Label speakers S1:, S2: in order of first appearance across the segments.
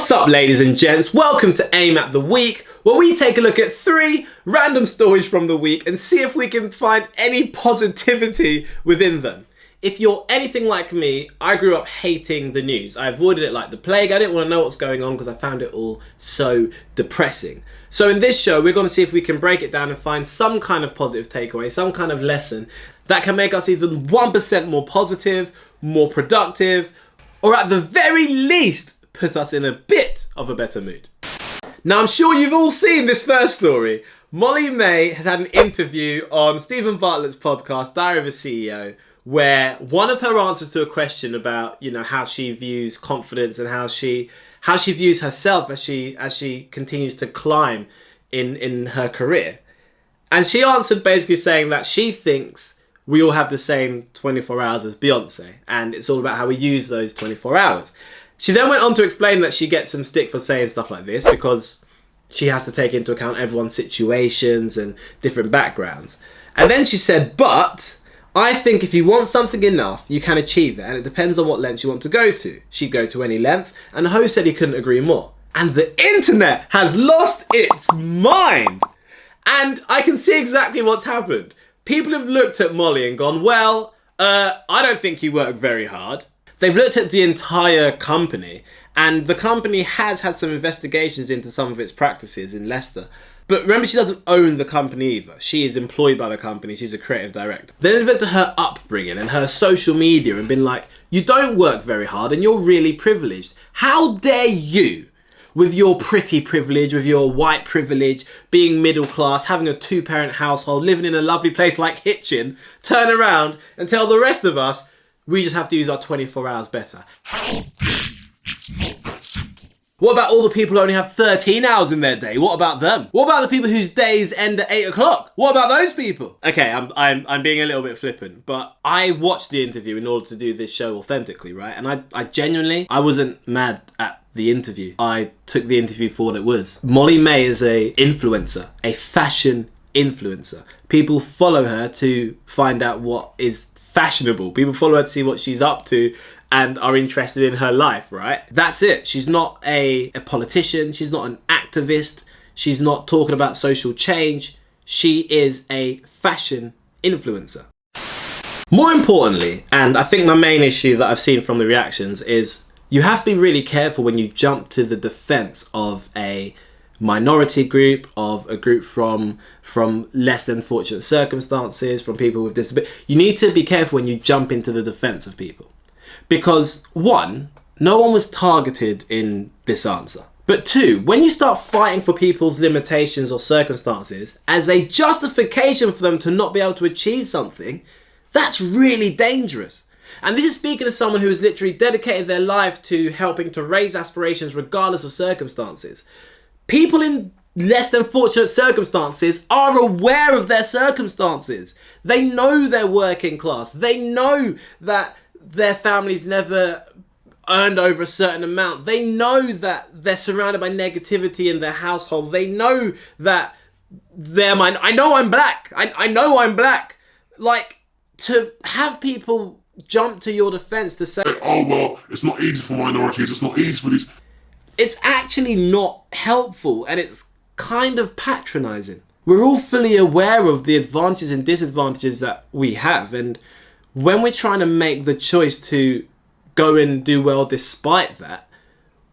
S1: What's up, ladies and gents? Welcome to Aim at the Week, where we take a look at 3 random stories from the week and see if we can find any positivity within them. If you're anything like me, I grew up hating the news. I avoided it like the plague. I didn't want to know what's going on because I found it all so depressing. So in this show, we're going to see if we can break it down and find some kind of positive takeaway, some kind of lesson that can make us even 1% more positive, more productive, or at the very least, put us in a bit of a better mood. Now, I'm sure you've all seen this first story. Molly Mae has had an interview on Stephen Bartlett's podcast, Diary of a CEO, where one of her answers to a question about, how she views confidence and how she views herself as she continues to climb in her career. And she answered basically saying that she thinks we all have the same 24 hours as Beyoncé, and it's all about how we use those 24 hours. She then went on to explain that she gets some stick for saying stuff like this because she has to take into account everyone's situations and different backgrounds. And then she said, but I think if you want something enough, you can achieve it, and it depends on what lengths you want to go to. She'd go to any length, and the host said he couldn't agree more. And the internet has lost its mind. And I can see exactly what's happened. People have looked at Molly and gone, well, I don't think you work very hard. They've looked at the entire company, and the company has had some investigations into some of its practices in Leicester. But remember, she doesn't own the company either. She is employed by the company. She's a creative director. Then they've looked at her upbringing and her social media and been like, you don't work very hard and you're really privileged. How dare you, with your pretty privilege, with your white privilege, being middle class, having a 2-parent household, living in a lovely place like Hitchin, turn around and tell the rest of us, we just have to use our 24 hours better. How dare you? It's not that simple. What about all the people who only have 13 hours in their day? What about them? What about the people whose days end at 8 o'clock? What about those people? Okay, I'm being a little bit flippant, but I watched the interview in order to do this show authentically, right? And I genuinely wasn't mad at the interview. I took the interview for what it was. Molly Mae is a influencer, a fashion influencer. People follow her to find out what is fashionable. People follow her to see what she's up to and are interested in her life, right? That's it. She's not a politician. She's not an activist. She's not talking about social change. She is a fashion influencer. More importantly, and I think my main issue that I've seen from the reactions is you have to be really careful when you jump to the defense of a minority group, of a group from less than fortunate circumstances, from people with disability. You need to be careful when you jump into the defense of people. Because 1, no one was targeted in this answer. But 2, when you start fighting for people's limitations or circumstances as a justification for them to not be able to achieve something, that's really dangerous. And this is speaking of someone who has literally dedicated their life to helping to raise aspirations regardless of circumstances. People in less than fortunate circumstances are aware of their circumstances. They know they're working class. They know that their families never earned over a certain amount. They know that they're surrounded by negativity in their household. They know that I know I'm black. I know I'm black. Like, to have people jump to your defense to say, oh, well, it's not easy for minorities. It's not easy for these. It's actually not helpful, and it's kind of patronizing. We're all fully aware of the advantages and disadvantages that we have, and when we're trying to make the choice to go and do well despite that,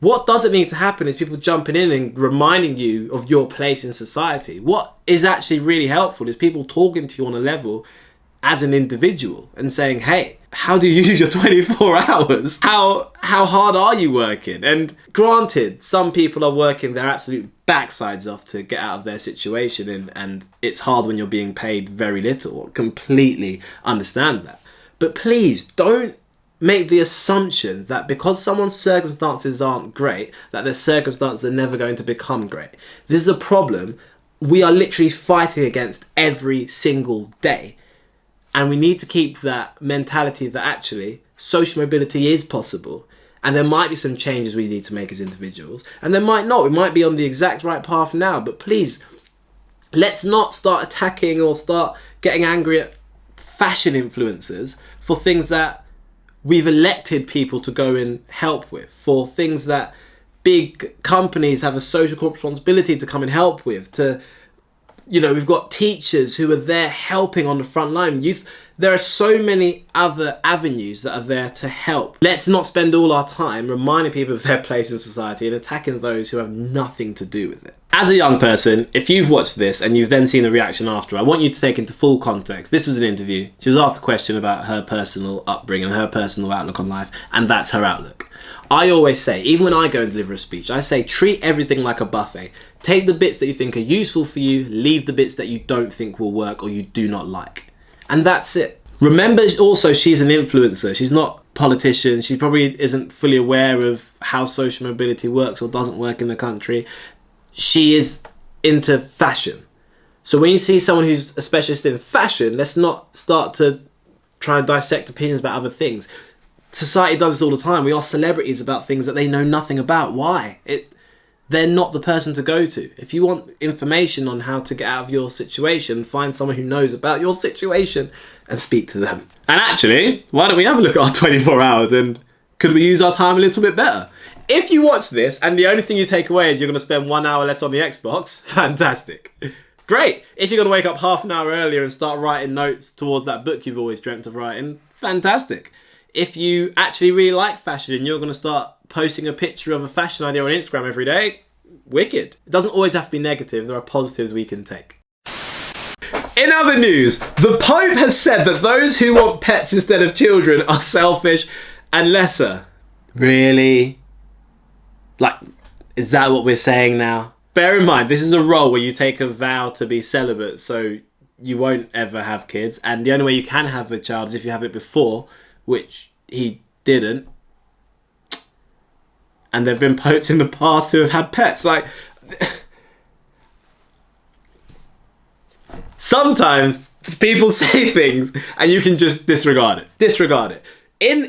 S1: what doesn't need to happen is people jumping in and reminding you of your place in society. What is actually really helpful is people talking to you on a level as an individual and saying, hey, how do you use your 24 hours? How hard are you working? And granted, some people are working their absolute backsides off to get out of their situation, and it's hard when you're being paid very little. Completely understand that. But please don't make the assumption that because someone's circumstances aren't great, that their circumstances are never going to become great. This is a problem we are literally fighting against every single day. And we need to keep that mentality that actually social mobility is possible. And there might be some changes we need to make as individuals. And there might not. We might be on the exact right path now. But please, let's not start attacking or start getting angry at fashion influencers for things that we've elected people to go and help with, for things that big companies have a social corporate responsibility to come and help with. We've got teachers who are there helping on the front line. There are so many other avenues that are there to help. Let's not spend all our time reminding people of their place in society and attacking those who have nothing to do with it. As a young person, if you've watched this and you've then seen the reaction after, I want you to take into full context. This was an interview. She was asked a question about her personal upbringing and her personal outlook on life, and that's her outlook. I always say, even when I go and deliver a speech, I say treat everything like a buffet. Take the bits that you think are useful for you, leave the bits that you don't think will work or you do not like. And that's it. Remember also, she's an influencer. She's not a politician. She probably isn't fully aware of how social mobility works or doesn't work in the country. She is into fashion. So when you see someone who's a specialist in fashion, let's not start to try and dissect opinions about other things. Society does this all the time. We ask celebrities about things that they know nothing about. Why? They're not the person to go to. If you want information on how to get out of your situation, find someone who knows about your situation and speak to them. And actually, why don't we have a look at our 24 hours and could we use our time a little bit better? If you watch this and the only thing you take away is you're going to spend 1 hour less on the Xbox, fantastic. Great. If you're going to wake up half an hour earlier and start writing notes towards that book you've always dreamt of writing, fantastic. If you actually really like fashion and you're going to start posting a picture of a fashion idea on Instagram every day, wicked. It doesn't always have to be negative. There are positives we can take. In other news, the Pope has said that those who want pets instead of children are selfish and lesser. Really? Is that what we're saying now? Bear in mind, this is a role where you take a vow to be celibate, so you won't ever have kids. And the only way you can have a child is if you have it before, which he didn't. And there have been popes in the past who have had pets. Sometimes people say things and you can just disregard it. Disregard it.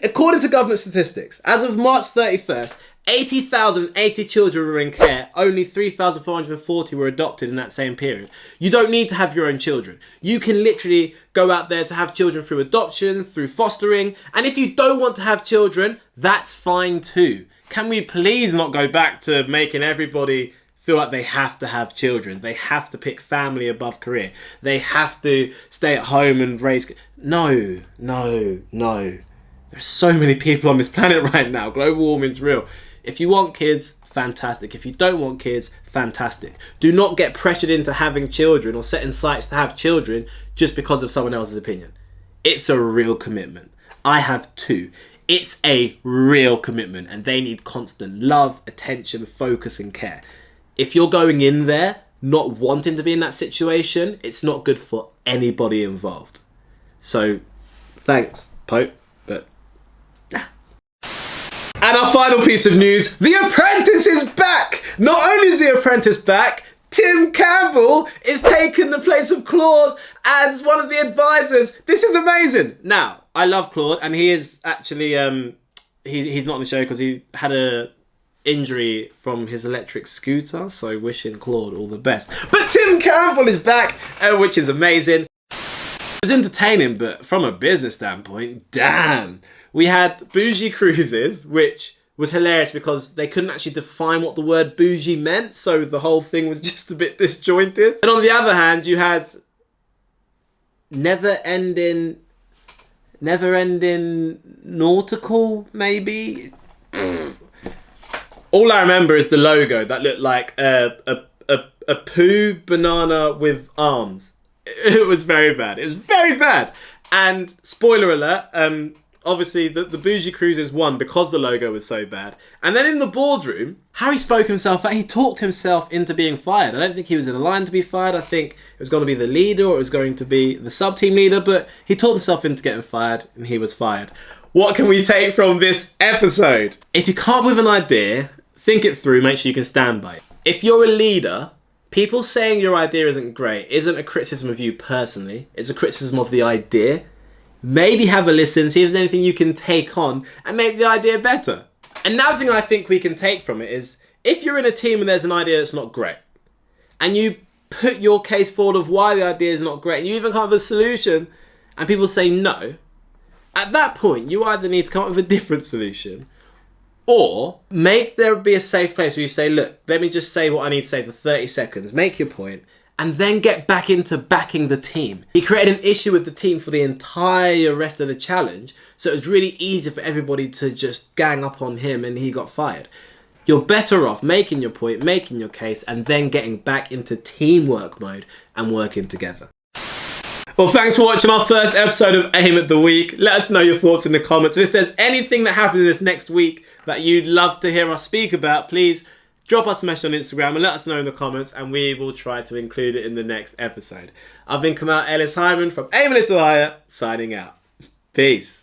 S1: According to government statistics, as of March 31st, 80,080 children were in care. Only 3,440 were adopted in that same period. You don't need to have your own children. You can literally go out there to have children through adoption, through fostering. And if you don't want to have children, that's fine too. Can we please not go back to making everybody feel like they have to have children? They have to pick family above career. They have to stay at home and raise... No. There's so many people on this planet right now. Global warming's real. If you want kids, fantastic. If you don't want kids, fantastic. Do not get pressured into having children or setting sights to have children just because of someone else's opinion. It's a real commitment. I have 2. It's a real commitment and they need constant love, attention, focus and care. If you're going in there not wanting to be in that situation, it's not good for anybody involved. So, thanks, Pope, but... And our final piece of news, The Apprentice is back! Not only is The Apprentice back, Tim Campbell is taking the place of Claude as one of the advisors. This is amazing. Now, I love Claude, and he is actually, he's not on the show because he had a injury from his electric scooter, so wishing Claude all the best. But Tim Campbell is back, which is amazing. It was entertaining, but from a business standpoint, damn. We had Boujie Cruises, which was hilarious because they couldn't actually define what the word bougie meant, so the whole thing was just a bit disjointed. And on the other hand, you had never-ending nautical, maybe? All I remember is the logo that looked like a poo banana with arms. It was very bad. It was very bad. And spoiler alert, obviously the Boujie Cruises won because the logo was so bad. And then in the boardroom, Harry spoke himself out. He talked himself into being fired. I don't think he was in a line to be fired. I think it was going to be the leader or it was going to be the sub-team leader, but he talked himself into getting fired and he was fired. What can we take from this episode? If you come up with an idea, think it through, make sure you can stand by it. If you're a leader, people saying your idea isn't great isn't a criticism of you personally. It's a criticism of the idea. Maybe have a listen, see if there's anything you can take on and make the idea better. Another thing I think we can take from it is, if you're in a team and there's an idea that's not great, and you put your case forward of why the idea is not great, and you even come up with a solution, and people say no, at that point, you either need to come up with a different solution, Or make there be a safe place where you say, look, let me just say what I need to say for 30 seconds, make your point, and then get back into backing the team. He created an issue with the team for the entire rest of the challenge, so it was really easy for everybody to just gang up on him and he got fired. You're better off making your point, making your case, and then getting back into teamwork mode and working together. Well, thanks for watching our first episode of Aim at the Week. Let us know your thoughts in the comments. And if there's anything that happens this next week that you'd love to hear us speak about, please drop us a message on Instagram and let us know in the comments, and we will try to include it in the next episode. I've been Kamal Ellis-Hyman from Aim a Little Higher, signing out. Peace.